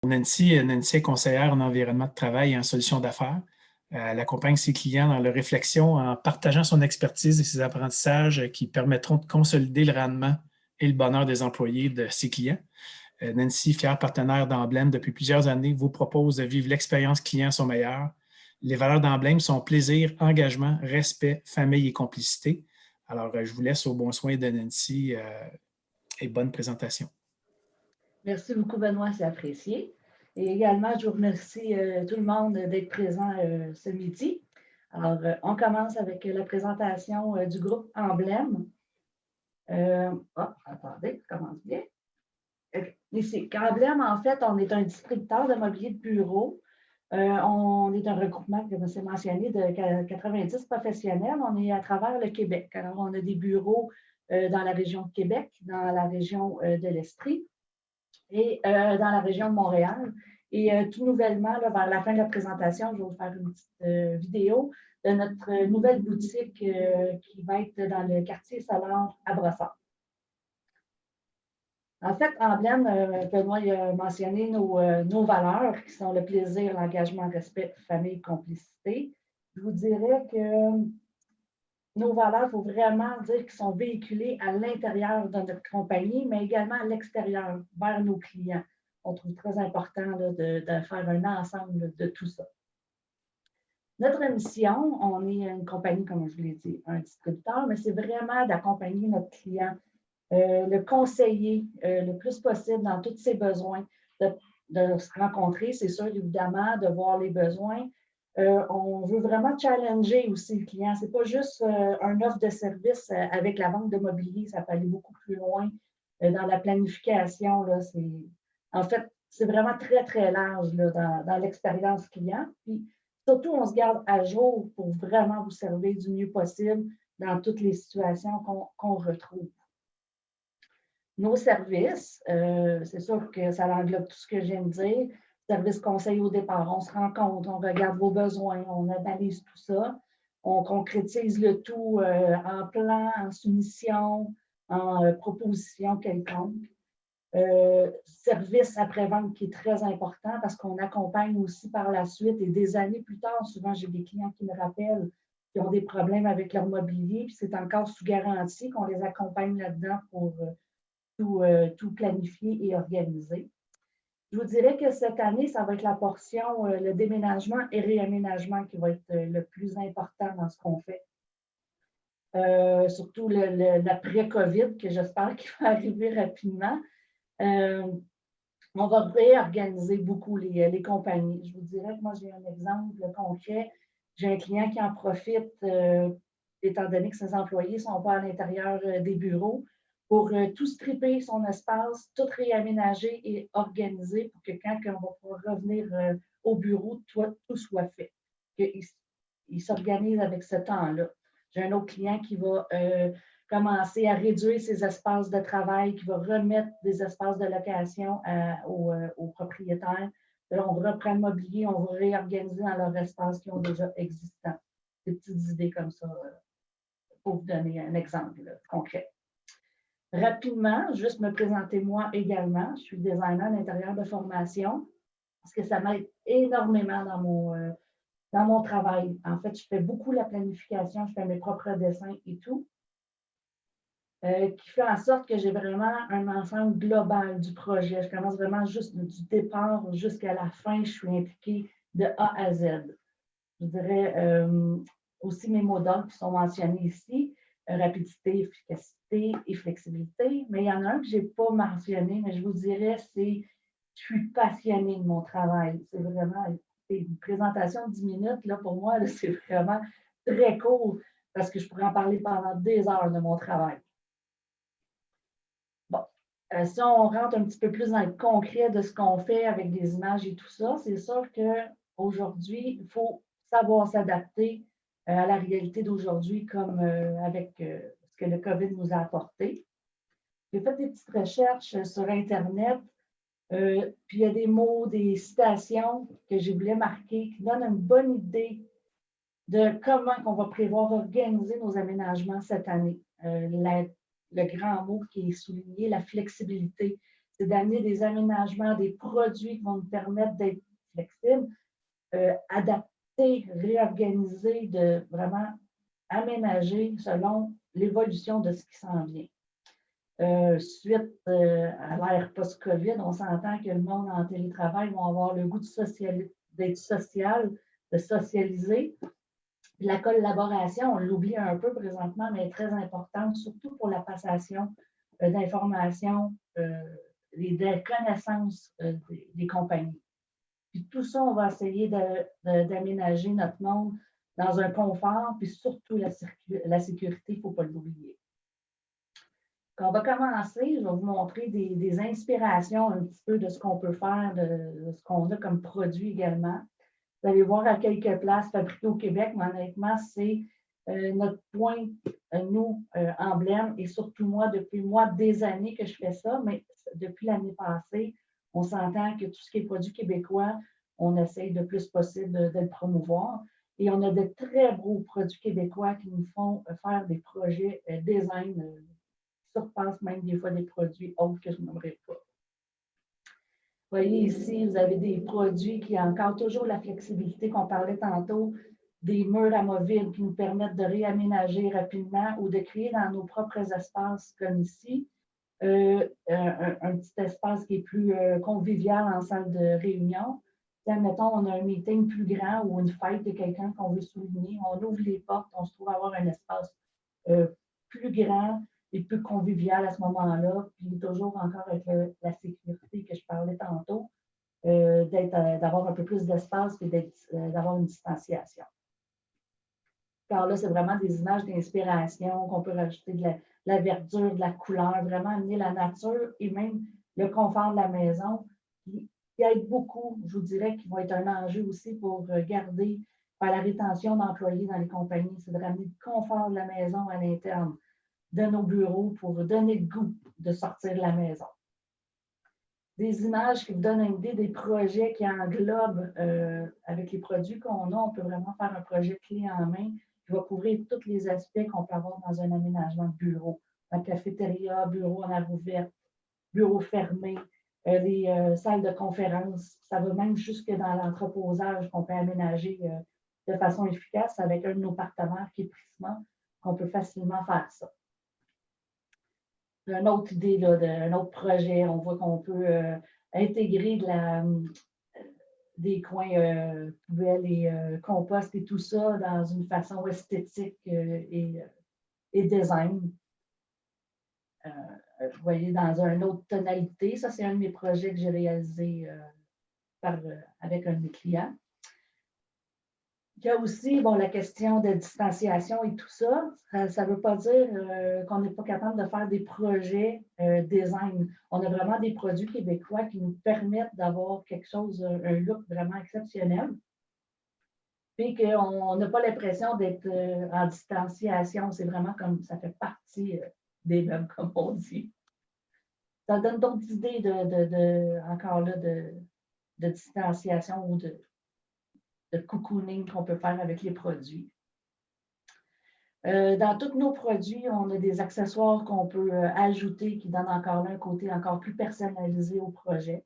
Nancy est conseillère en environnement de travail et en solutions d'affaires. Elle accompagne ses clients dans leur réflexion en partageant son expertise et ses apprentissages qui permettront de consolider le rendement et le bonheur des employés de ses clients. Nancy, fière partenaire d'Emblème depuis plusieurs années, vous propose de vivre l'expérience client à son meilleur. Les valeurs d'Emblème sont plaisir, engagement, respect, famille et complicité. Alors, je vous laisse au bon soin de Nancy et bonne présentation. Merci beaucoup, Benoît, c'est apprécié. Et également, je vous remercie tout le monde d'être présent ce midi. Alors, on commence avec la présentation du groupe Emblème. Attendez, ça commence bien. Ici, Emblème, en fait, on est un distributeur de mobilier de bureau. On est un regroupement, comme c'est mentionné, de 90 professionnels. On est à travers le Québec. Alors, on a des bureaux dans la région de Québec, dans la région de l'Estrie et dans la région de Montréal. Et tout nouvellement, là, vers la fin de la présentation, je vais vous faire une petite vidéo de notre nouvelle boutique qui va être dans le quartier Solange à Brossard. En fait, Emblème, Benoît a mentionné nos valeurs qui sont le plaisir, l'engagement, respect, famille, complicité. Je vous dirais que nos valeurs, il faut vraiment dire qu'ils sont véhiculées à l'intérieur de notre compagnie, mais également à l'extérieur, vers nos clients. On trouve très important là, de faire un ensemble de tout ça. Notre mission, on est une compagnie, comme je vous l'ai dit, un distributeur, mais c'est vraiment d'accompagner notre client, le conseiller le plus possible dans tous ses besoins, de se rencontrer, c'est sûr, évidemment, de voir les besoins. On veut vraiment challenger aussi le client. Ce n'est pas juste un offre de service avec la vente de mobilier, ça peut aller beaucoup plus loin dans la planification. Là, en fait, c'est vraiment très, très large là, dans l'expérience client. Puis, surtout, on se garde à jour pour vraiment vous servir du mieux possible dans toutes les situations qu'on retrouve. Nos services, c'est sûr que ça englobe tout ce que je viens de dire. Service conseil au départ, on se rencontre, on regarde vos besoins, on analyse tout ça. On concrétise le tout en plan, en soumission, en proposition quelconque. Service après-vente qui est très important parce qu'on accompagne aussi par la suite et des années plus tard, souvent j'ai des clients qui me rappellent qui ont des problèmes avec leur mobilier, puis c'est encore sous garantie qu'on les accompagne là-dedans pour tout planifier et organiser. Je vous dirais que cette année, ça va être la portion, le déménagement et réaménagement qui va être le plus important dans ce qu'on fait. Surtout l'après-COVID, que j'espère qu'il va arriver rapidement. On va réorganiser beaucoup les compagnies. Je vous dirais que moi, j'ai un exemple concret. J'ai un client qui en profite, étant donné que ses employés ne sont pas à l'intérieur des bureaux, pour tout stripper son espace, tout réaménager et organiser pour que quand on va pouvoir revenir au bureau, tout soit fait. Il s'organise avec ce temps-là. J'ai un autre client qui va commencer à réduire ses espaces de travail, qui va remettre des espaces de location aux propriétaires. Là, on reprend le mobilier, on va réorganiser dans leurs espaces qui ont déjà existants. Des petites idées comme ça pour vous donner un exemple concret. Rapidement, juste me présenter moi également. Je suis designer d'intérieur de formation parce que ça m'aide énormément dans mon travail. En fait, je fais beaucoup la planification, je fais mes propres dessins et tout, qui fait en sorte que j'ai vraiment un ensemble global du projet. Je commence vraiment juste du départ jusqu'à la fin. Je suis impliquée de A à Z. Je dirais aussi mes mots d'ordre qui sont mentionnés ici. Rapidité, efficacité et flexibilité. Mais il y en a un que je n'ai pas mentionné, mais je vous dirais, c'est je suis passionnée de mon travail. C'est vraiment une présentation de 10 minutes. Là, pour moi, c'est vraiment très court parce que je pourrais en parler pendant des heures de mon travail. Bon, si on rentre un petit peu plus dans le concret de ce qu'on fait avec des images et tout ça, c'est sûr qu'aujourd'hui, il faut savoir s'adapter à la réalité d'aujourd'hui comme avec ce que le COVID nous a apporté. J'ai fait des petites recherches sur Internet, puis il y a des mots, des citations que je voulais marquer qui donnent une bonne idée de comment on va prévoir organiser nos aménagements cette année. Le grand mot qui est souligné, la flexibilité. c'est d'amener des aménagements, des produits qui vont nous permettre d'être flexibles, adapter, réorganiser, de vraiment aménager selon l'évolution de ce qui s'en vient. Suite à l'ère post-COVID, on s'entend que le monde en télétravail va avoir le goût d'être social, de socialiser. La collaboration, on l'oublie un peu présentement, mais est très importante, surtout pour la passation d'informations, des connaissances des compagnies. Puis tout ça, on va essayer d'aménager notre monde dans un confort, puis surtout la sécurité, il ne faut pas l'oublier. Quand on va commencer, je vais vous montrer des inspirations un petit peu de ce qu'on peut faire, de ce qu'on a comme produit également. Vous allez voir à quelques places fabriquées au Québec, mais honnêtement, c'est notre point, nous, emblème, et surtout moi, depuis des années que je fais ça, mais depuis l'année passée, on s'entend que tout ce qui est produit québécois, on essaye le plus possible de le promouvoir. Et on a de très beaux produits québécois qui nous font faire des projets design qui surpassent même des fois des produits autres que je n'aimerais pas. Vous voyez ici, vous avez des produits qui ont encore toujours la flexibilité qu'on parlait tantôt, des murs amovibles qui nous permettent de réaménager rapidement ou de créer dans nos propres espaces comme ici, un petit espace qui est plus convivial en salle de réunion. Mettons, on a un meeting plus grand ou une fête de quelqu'un qu'on veut souligner, on ouvre les portes, on se trouve avoir un espace plus grand et plus convivial à ce moment-là, puis toujours encore avec la sécurité que je parlais tantôt, d'avoir un peu plus d'espace et d'avoir une distanciation. Car là, c'est vraiment des images d'inspiration qu'on peut rajouter de la verdure, de la couleur, vraiment amener la nature et même le confort de la maison qui aide beaucoup, je vous dirais, qui va être un enjeu aussi pour garder la rétention d'employés dans les compagnies. C'est de ramener le confort de la maison à l'interne de nos bureaux pour donner le goût de sortir de la maison. Des images qui vous donnent une idée des projets qui englobent, avec les produits qu'on a, on peut vraiment faire un projet clé en main qui va couvrir tous les aspects qu'on peut avoir dans un aménagement de bureau. La cafétéria, bureau en air ouverte, bureau fermé, les salles de conférence. Ça va même jusque dans l'entreposage qu'on peut aménager de façon efficace avec un de nos partenaires qui est Prisma, qu'on peut facilement faire ça. Une autre idée d'un autre projet, on voit qu'on peut intégrer des coins poubelles et compost et tout ça dans une façon esthétique et design. Vous voyez, dans une autre tonalité. Ça, c'est un de mes projets que j'ai réalisé avec un de mes clients. Il y a aussi la question de distanciation et tout ça. Ça ne veut pas dire qu'on n'est pas capable de faire des projets design. On a vraiment des produits québécois qui nous permettent d'avoir quelque chose, un look vraiment exceptionnel. Puis qu'on n'a pas l'impression d'être en distanciation. C'est vraiment comme ça fait partie des meubles, comme on dit. Ça donne d'autres idées encore là, de distanciation ou de cocooning qu'on peut faire avec les produits. Dans tous nos produits, on a des accessoires qu'on peut ajouter qui donnent encore là un côté encore plus personnalisé au projet.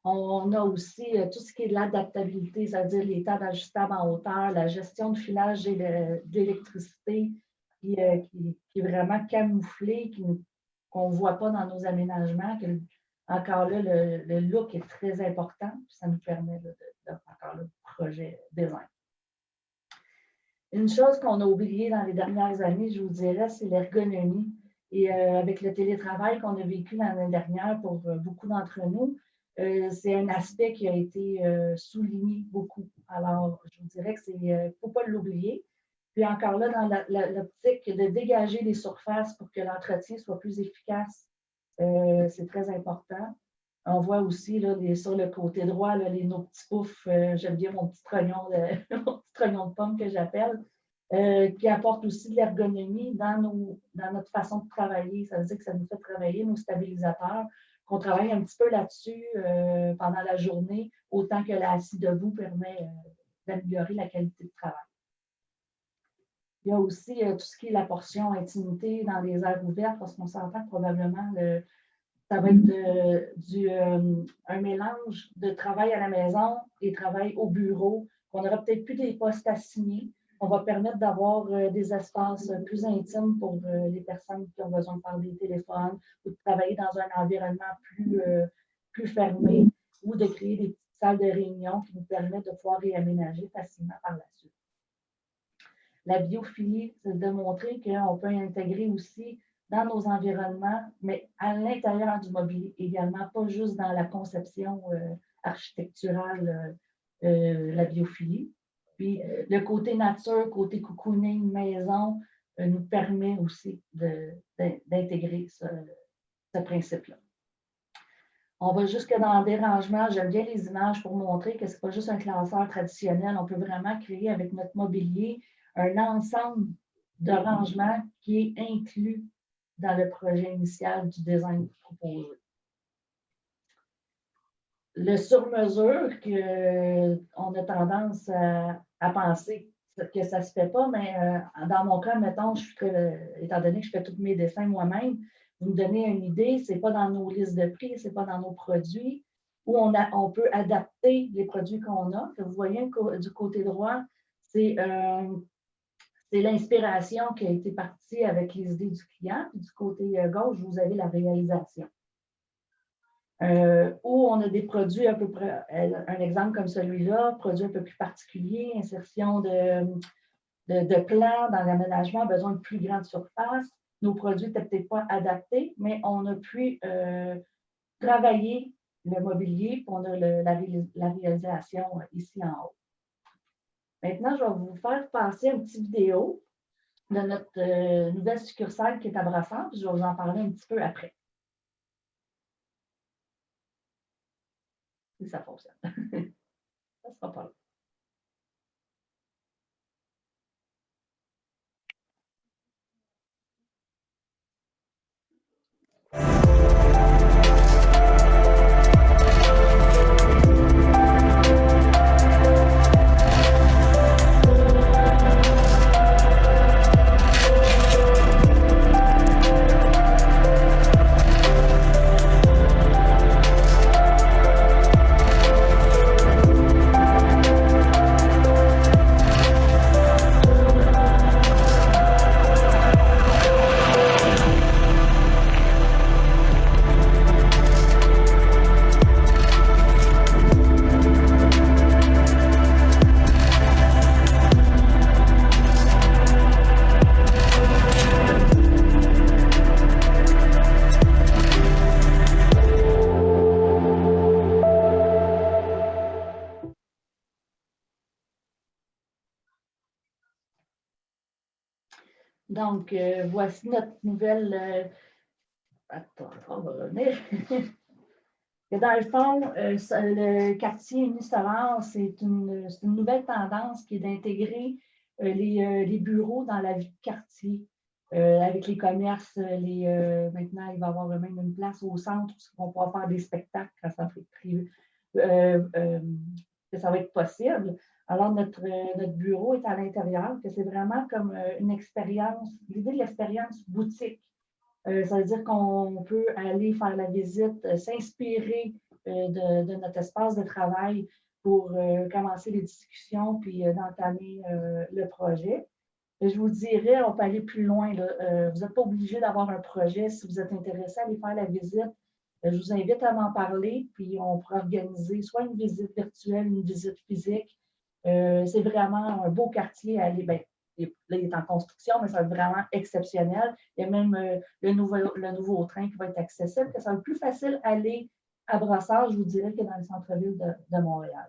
On a aussi tout ce qui est de l'adaptabilité, c'est-à-dire les tables ajustables en hauteur, la gestion de filage d'électricité qui est vraiment camouflée, qu'on ne voit pas dans nos aménagements. Encore là, le look est très important. Ça nous permet de encore le projet design. Une chose qu'on a oubliée dans les dernières années, je vous dirais, c'est l'ergonomie. Et avec le télétravail qu'on a vécu l'année dernière pour beaucoup d'entre nous, c'est un aspect qui a été souligné beaucoup. Alors, je vous dirais que il ne faut pas l'oublier. Puis encore là, dans l'optique de dégager les surfaces pour que l'entretien soit plus efficace, c'est très important. On voit aussi là, sur le côté droit nos petits poufs, j'aime bien mon petit trognon de pomme que j'appelle, qui apporte aussi de l'ergonomie dans notre façon de travailler. Ça veut dire que ça nous fait travailler nos stabilisateurs, qu'on travaille un petit peu là-dessus pendant la journée, autant que l'assis debout permet d'améliorer la qualité de travail. Il y a aussi tout ce qui est la portion intimité dans les aires ouvertes, parce qu'on s'entend que probablement Ça va être un mélange de travail à la maison et travail au bureau. On n'aura peut-être plus des postes assignés. On va permettre d'avoir des espaces plus intimes pour les personnes qui ont besoin de parler des téléphones ou de travailler dans un environnement plus fermé ou de créer des petites salles de réunion qui nous permettent de pouvoir réaménager facilement par la suite. La biophilie, c'est de montrer qu'on peut intégrer aussi dans nos environnements, mais à l'intérieur du mobilier également, pas juste dans la conception architecturale, la biophilie. Puis le côté nature, côté cocooning, maison, nous permet aussi d'intégrer ce principe-là. On va jusque dans le dérangement. J'aime bien les images pour montrer que ce n'est pas juste un classeur traditionnel. On peut vraiment créer avec notre mobilier un ensemble de rangements qui est inclus dans le projet initial du design proposé. Le sur-mesure, on a tendance à penser que ça ne se fait pas, mais dans mon cas, mettons, étant donné que je fais tous mes dessins moi-même, vous me donnez une idée, ce n'est pas dans nos listes de prix, ce n'est pas dans nos produits, où on peut adapter les produits qu'on a. Vous voyez du côté droit, c'est l'inspiration qui a été partie avec les idées du client. Puis du côté gauche, vous avez la réalisation. Où on a des produits à peu près, un exemple comme celui-là, produit un peu plus particulier, insertion de plans dans l'aménagement, besoin de plus grande surface. Nos produits n'étaient peut-être pas adaptés, mais on a pu travailler le mobilier, puis on a la réalisation ici en haut. Maintenant, je vais vous faire passer une petite vidéo de notre nouvelle succursale qui est à Brassard, puis je vais vous en parler un petit peu après. Si ça fonctionne. Ça sera pas long. Donc, voici notre nouvelle... Attends, on va revenir. Dans le fond, le quartier Unisolar, c'est une nouvelle tendance qui est d'intégrer les bureaux dans la vie de quartier. Avec les commerces, maintenant, il va y avoir même une place au centre où on pourra faire des spectacles quand ça va être possible. Alors, notre bureau est à l'intérieur, que c'est vraiment comme une expérience, l'idée de l'expérience boutique. Ça veut dire qu'on peut aller faire la visite, s'inspirer de notre espace de travail pour commencer les discussions puis d'entamer le projet. Et je vous dirais, on peut aller plus loin. Vous n'êtes pas obligé d'avoir un projet. Si vous êtes intéressé à aller faire la visite, je vous invite à m'en parler, puis on pourra organiser soit une visite virtuelle, une visite physique. C'est vraiment un beau quartier à aller. Bien, là, il est en construction, mais ça va être vraiment exceptionnel. Il y a même le nouveau train qui va être accessible, que ça va être plus facile d'aller à Brassard, je vous dirais, que dans le centre-ville de Montréal.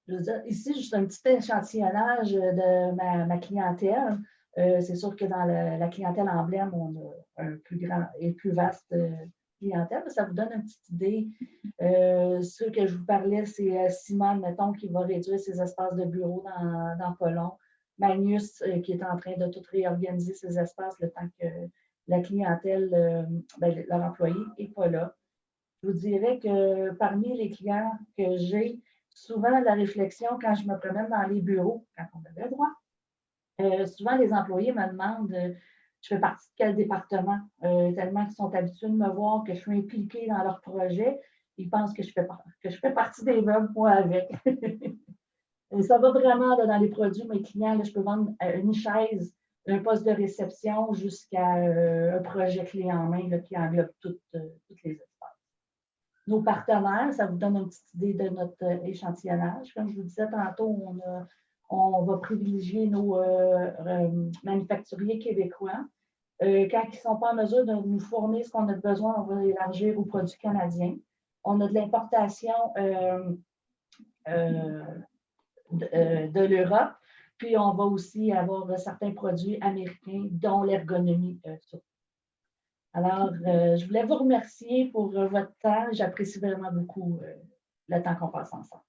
Je veux dire, ici, juste un petit échantillonnage de ma clientèle. C'est sûr que dans la clientèle emblème, on a un plus grand et plus vaste clientèle. Ça vous donne une petite idée. Ce que je vous parlais, c'est Simone, mettons, qui va réduire ses espaces de bureau dans pas long. Magnus, qui est en train de tout réorganiser ses espaces le temps que la clientèle, leur employé n'est pas là. Je vous dirais que parmi les clients que j'ai, souvent la réflexion, quand je me promène dans les bureaux, quand on avait le droit, souvent les employés me demandent je fais partie de quel département, tellement qu'ils sont habitués de me voir, que je suis impliquée dans leur projet. Ils pensent que je fais partie des meubles, moi, avec. Et ça va vraiment là, dans les produits, mes clients, là, je peux vendre une chaise, un poste de réception jusqu'à un projet clé en main là, qui englobe toutes les espaces. Nos partenaires, ça vous donne une petite idée de notre échantillonnage. Comme je vous disais tantôt, on va privilégier nos manufacturiers québécois. Quand ils ne sont pas en mesure de nous fournir ce qu'on a besoin, on va élargir aux produits canadiens. On a de l'importation de l'Europe, puis on va aussi avoir certains produits américains, dont l'ergonomie. Alors, je voulais vous remercier pour votre temps. J'apprécie vraiment beaucoup le temps qu'on passe ensemble.